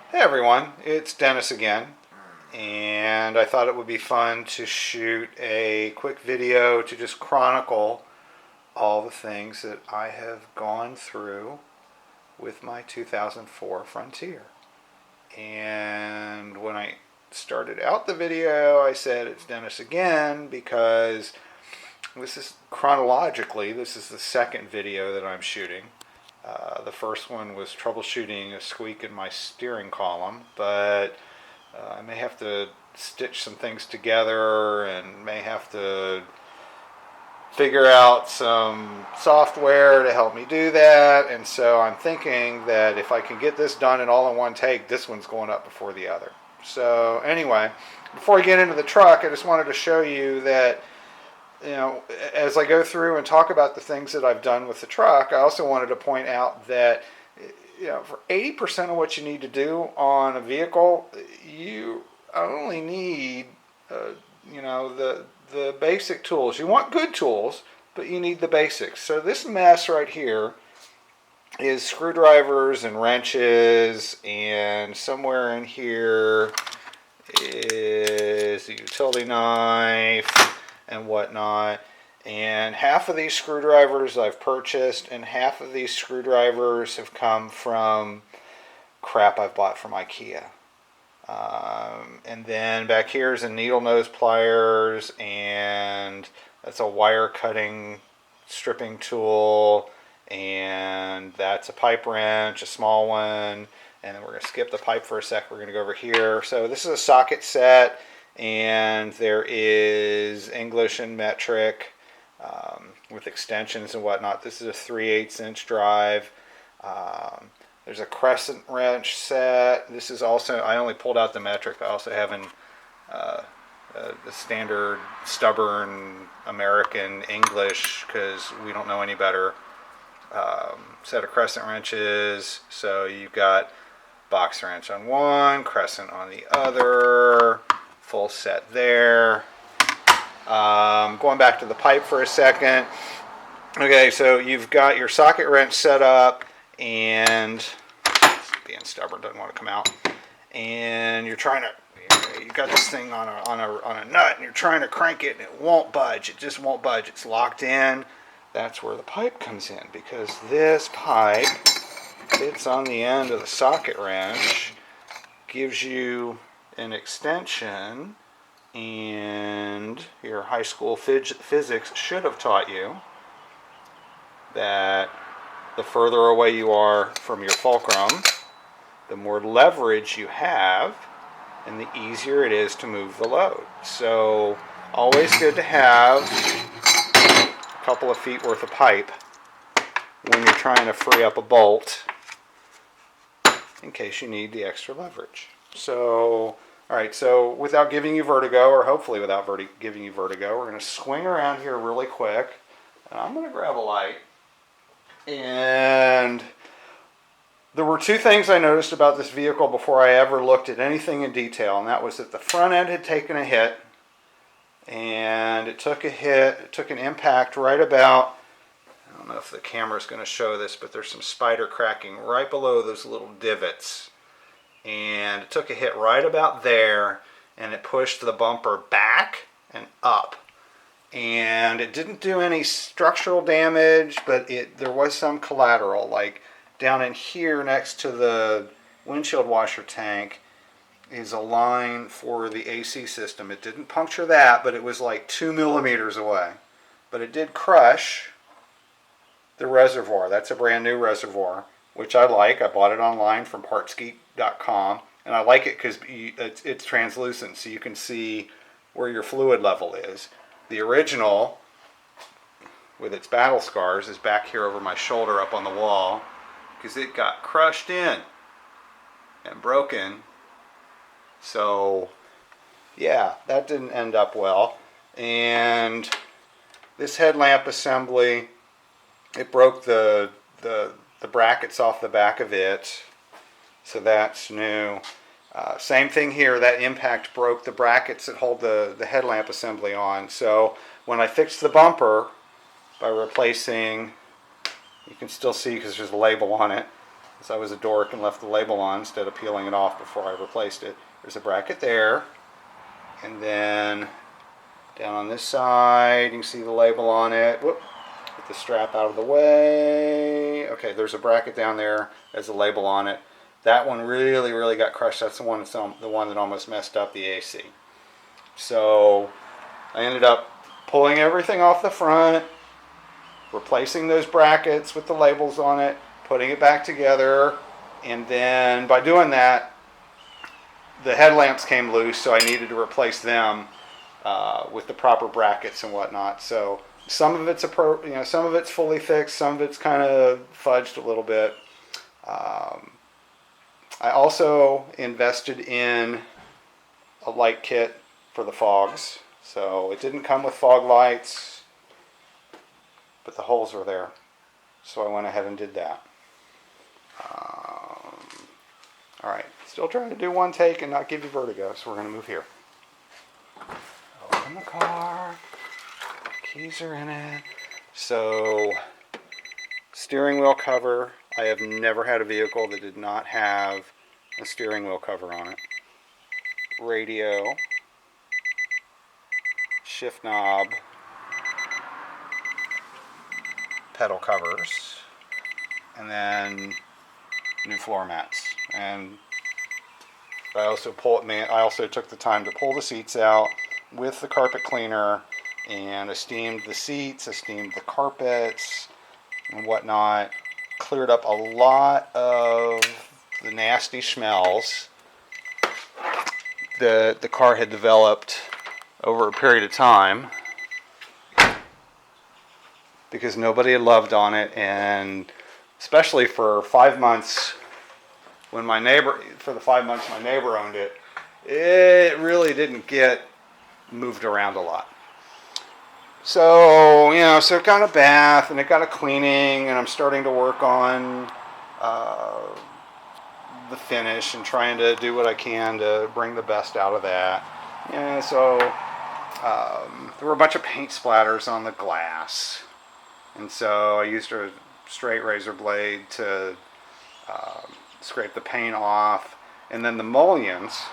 Hey everyone, it's Dennis again, and I thought it would be fun to shoot a quick video to just chronicle all the things that I have gone through with my 2004 Frontier. And when I started out the video, I said it's Dennis again because this is chronologically, this is the second video that I'm shooting. The first one was troubleshooting a squeak in my steering column, but I may have to stitch some things together and may have to figure out some software to help me do that. And so I'm thinking that if I can get this done and all in one take, this one's going up before the other. So anyway, before I get into the truck, I just wanted to show you that as I go through and talk about the things that I've done with the truck, I also wanted to point out that, for 80% of what you need to do on a vehicle, you only need, the basic tools. You want good tools, but you need the basics. So this mess right here is screwdrivers and wrenches, and somewhere in here is a utility knife and whatnot. And half of these screwdrivers I've purchased, and half of these screwdrivers have come from crap I've bought from IKEA. And then back here is a needle nose pliers, and that's a wire cutting stripping tool, and that's a pipe wrench, a small one. And then we're going to skip the pipe for a sec. We're going to go over here. So this is a socket set, and there is English and metric with extensions and whatnot. This is a 3/8 inch drive. There's a crescent wrench set. This is also, I only pulled out the metric. I also have the standard stubborn American English because we don't know any better. Set of crescent wrenches. So you've got box wrench on one, crescent on the other, full set there. Going back to the pipe for a second. Okay, so you've got your socket wrench set up, and being stubborn doesn't want to come out. And you're trying to, you got this thing on a nut, and you're trying to crank it, and it won't budge. It just won't budge. It's locked in. That's where the pipe comes in, because this pipe fits on the end of the socket wrench, gives you an extension. And your high school physics should have taught you that the further away you are from your fulcrum, the more leverage you have, and the easier it is to move the load. So always good to have a couple of feet worth of pipe when you're trying to free up a bolt in case you need the extra leverage. So all right, so without giving you vertigo, or hopefully without giving you vertigo, we're going to swing around here really quick. And I'm going to grab a light. And there were two things I noticed about this vehicle before I ever looked at anything in detail. And that was that the front end had taken a hit. And it took a hit, it took an impact right about, I don't know if the camera's going to show this, but there's some spider cracking right below those little divots. And it took a hit right about there, and it pushed the bumper back and up. And it didn't do any structural damage, but there was some collateral, like down in here next to the windshield washer tank is a line for the AC system. It didn't puncture that, but it was like 2 millimeters away. But it did crush the reservoir. That's a brand new reservoir, which I like. I bought it online from partsgeek.com, and I like it because it's translucent, so you can see where your fluid level is. The original, with its battle scars, is back here over my shoulder up on the wall because it got crushed in and broken. So, yeah, that didn't end up well. And this headlamp assembly, it broke the brackets off the back of it, so that's new. Same thing here, that impact broke the brackets that hold the headlamp assembly on. So when I fixed the bumper by replacing, you can still see because there's a label on it, because I was a dork and left the label on instead of peeling it off before I replaced it. There's a bracket there, and then down on this side you can see the label on it. Whoop, get the strap out of the way. Okay, there's a bracket down there. There's a label on it. That one really got crushed. That's the one that almost messed up the AC. So I ended up pulling everything off the front, replacing those brackets with the labels on it, putting it back together, and then by doing that, the headlamps came loose, so I needed to replace them with the proper brackets and whatnot. So some of it's some of it's fully fixed, some of it's kind of fudged a little bit. I also invested in a light kit for the fogs. So it didn't come with fog lights, but the holes were there. So I went ahead and did that. All right, still trying to do one take and not give you vertigo, so we're going to move here. Open the car, keys are in it. So, steering wheel cover. I have never had a vehicle that did not have a steering wheel cover on it. Radio, shift knob, pedal covers, and then new floor mats. And I also took the time to pull the seats out with the carpet cleaner, and I steamed the seats, I steamed the carpets and whatnot. Cleared up a lot of the nasty smells that the car had developed over a period of time, because nobody had loved on it, and especially for 5 months for the 5 months my neighbor owned it, it really didn't get moved around a lot. So, so it got a bath and it got a cleaning, and I'm starting to work on the finish and trying to do what I can to bring the best out of that. So there were a bunch of paint splatters on the glass, and so I used a straight razor blade to scrape the paint off. And then the mullions,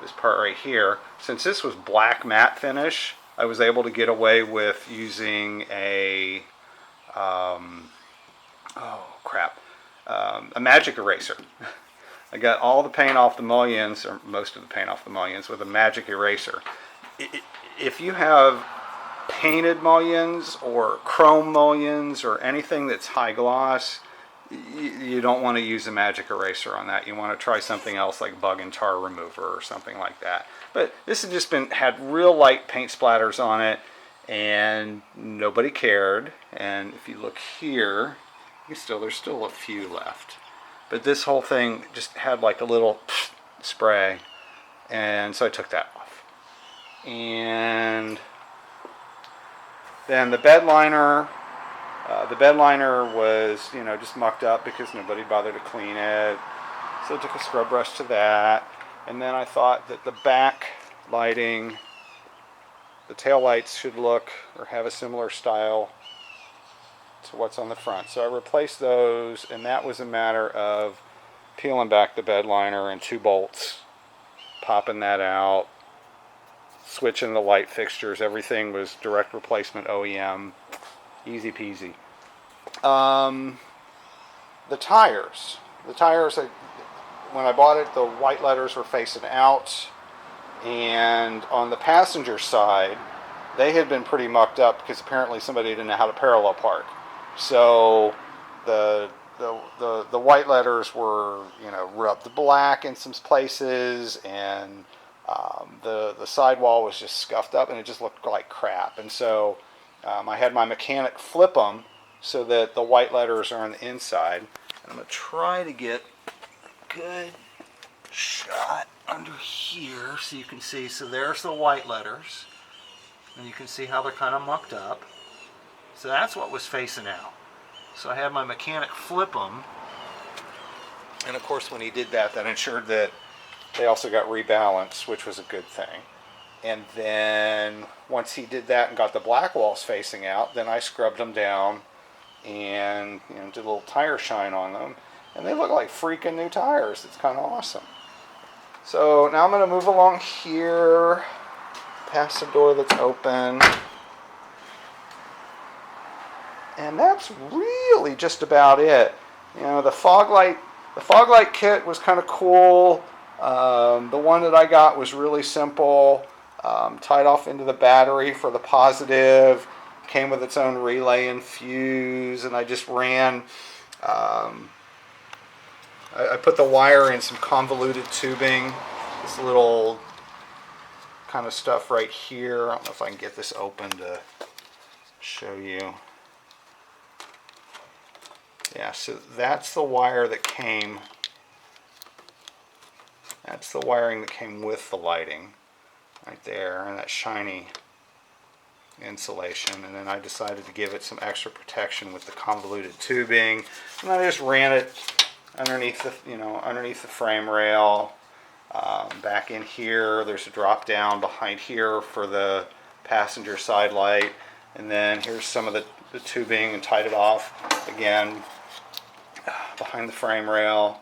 this part right here, since this was black matte finish, I was able to get away with using a magic eraser. I got all the paint off the mullions, or most of the paint off the mullions, with a magic eraser. If you have painted mullions or chrome mullions or anything that's high gloss, you don't want to use a magic eraser on that. You want to try something else like bug and tar remover or something like that. But this had just had real light paint splatters on it, and nobody cared. And if you look here, there's still a few left. But this whole thing just had like a little spray, and so I took that off. And then the bed liner. The bed liner was, just mucked up because nobody bothered to clean it. So I took a scrub brush to that. And then I thought that the back lighting, the tail lights should look or have a similar style to what's on the front. So I replaced those, and that was a matter of peeling back the bed liner and 2 bolts, popping that out, switching the light fixtures. Everything was direct replacement OEM. Easy peasy. The tires, when I bought it, the white letters were facing out, and on the passenger side, they had been pretty mucked up because apparently somebody didn't know how to parallel park. So the white letters were, rubbed black in some places, and the sidewall was just scuffed up, and it just looked like crap. And so I had my mechanic flip them so that the white letters are on the inside. And I'm going to try to get a good shot under here so you can see. So there's the white letters. And you can see how they're kind of mucked up. So that's what was facing out. So I had my mechanic flip them. And of course when he did that, that ensured that they also got rebalanced, which was a good thing. And then once he did that and got the black walls facing out, then I scrubbed them down and did a little tire shine on them. and they look like freaking new tires. It's kind of awesome. So now I'm going to move along here, past the door that's open. And that's really just about it. You know, the fog light kit was kind of cool. The one that I got was really simple. Tied off into the battery for the positive. Came with its own relay and fuse, and I just ran. I put the wire in some convoluted tubing. This little kind of stuff right here. I don't know if I can get this open to show you. Yeah, so that's the wire that came. That's the wiring that came with the lighting, right there, and that shiny insulation. And then I decided to give it some extra protection with the convoluted tubing, and I just ran it underneath the frame rail. Back in here, there's a drop down behind here for the passenger side light, and then here's some of the tubing, and tied it off again behind the frame rail,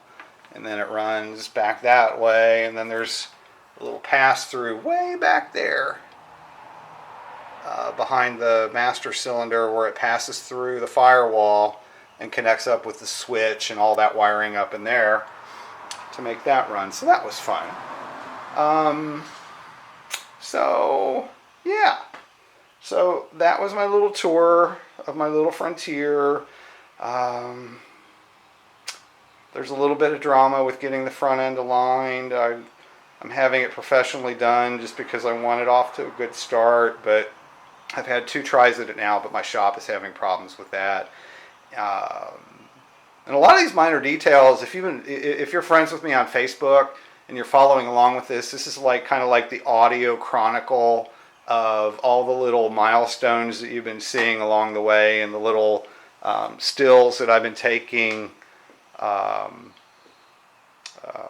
and then it runs back that way, and then there's a little pass through way back there behind the master cylinder where it passes through the firewall and connects up with the switch and all that wiring up in there to make that run. So that was fun. So yeah, so that was my little tour of my little Frontier. There's a little bit of drama with getting the front end aligned. I'm having it professionally done just because I want it off to a good start, but I've had 2 tries at it now, but my shop is having problems with that. And a lot of these minor details, if you're friends with me on Facebook and you're following along with this is like kind of like the audio chronicle of all the little milestones that you've been seeing along the way, and the little stills that I've been taking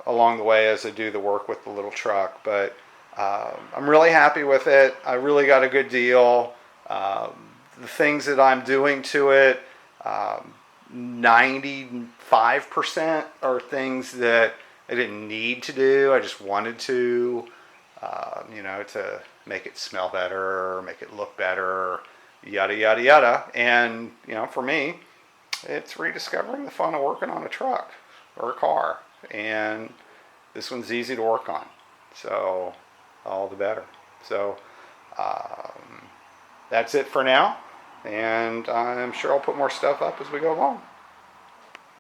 along the way as I do the work with the little truck. But I'm really happy with it. I really got a good deal. The things that I'm doing to it, 95% are things that I didn't need to do. I just wanted to, to make it smell better, make it look better, yada, yada, yada. And, for me, it's rediscovering the fun of working on a truck or a car. And this one's easy to work on. So, all the better. So, that's it for now. And I'm sure I'll put more stuff up as we go along.